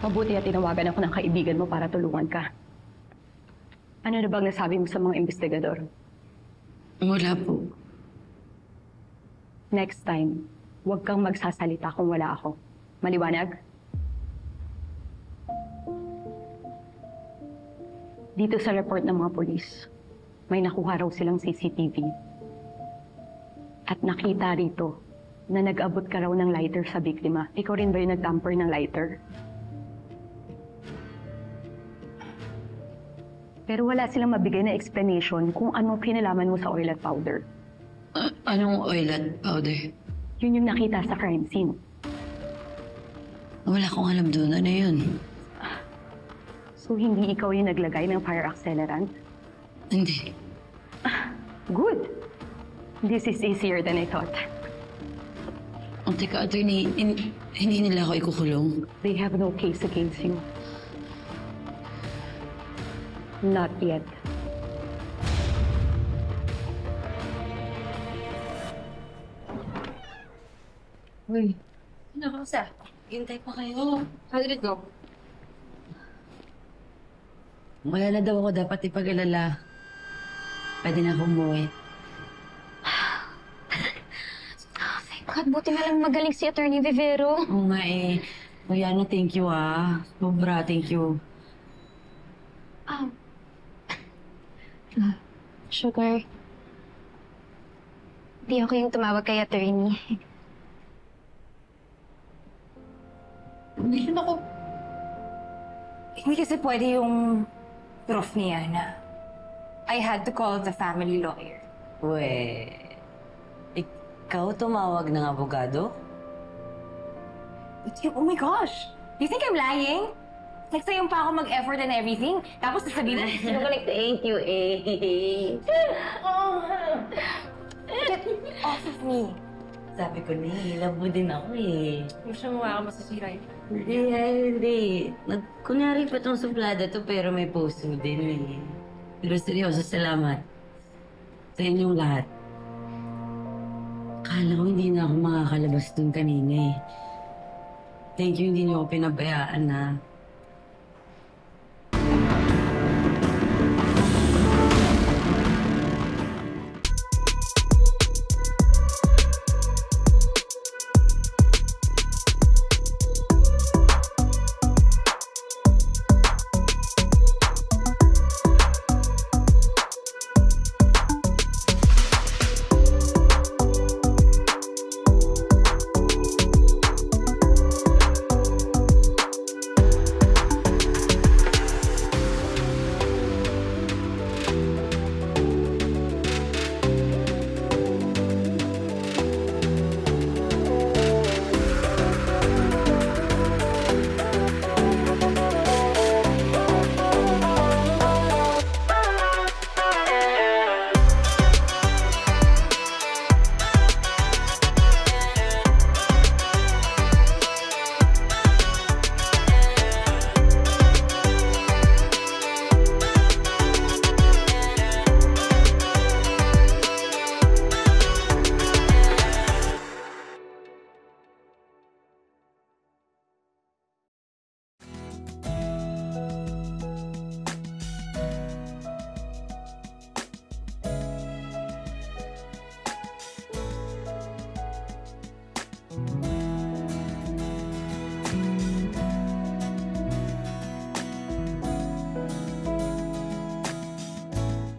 Mabuti at tinawagan ako ng kaibigan mo para tulungan ka. Ano na bang nasabi mo sa mga investigador? Wala po. Next time, huwag kang magsasalita kung wala ako. Maliwanag? Dito sa report ng mga polis, may nakuha raw silang CCTV. At nakita rito na nag-abot ka raw ng lighter sa biktima. Ikaw rin ba yung nag-tamper ng lighter? Pero wala silang mabigay na explanation kung anong kinalaman mo sa oil at powder. Anong oil at powder? Yun yung nakita sa crime scene. Wala akong alam doon. Ano yun? So, hindi ikaw yung naglagay ng fire accelerant? Hindi. Good. This is easier than I thought. Teka, attorney, hindi nila ako ikukulong. They have no case against you. Not yet. Uy, nakausa. Hintay pa kayo. How did it go? Wala na daw ako dapat ipag-alala. Pwede na akong umuwi. Thank God, buti na lang magaling si Attorney Vivero. Oo nga eh. Mariana, thank you ah. Sobra, thank you. Sugar, di ako yung tumawag kay Attorney. Hindi ako... Hindi kasi pwede yung proof ni Yana. I had to call the family lawyer. Ikaw tumawag ng abogado? Oh my gosh! Do you think I'm lying? Nagsayang pa ako mag-effort and everything. Tapos sasabihin mo, Sinungaling, thank you eh. get off of me. Sabi ko love mo din ako eh. Hindi siya mukha ka masasira yun. Hindi. Kunyari pa tong suplada to pero may puso din eh. Pero seryoso, salamat. Sa inyong lahat. Akala ko hindi na ako makakalabas dun kanina eh. Thank you, hindi niyo ako pinabayaan na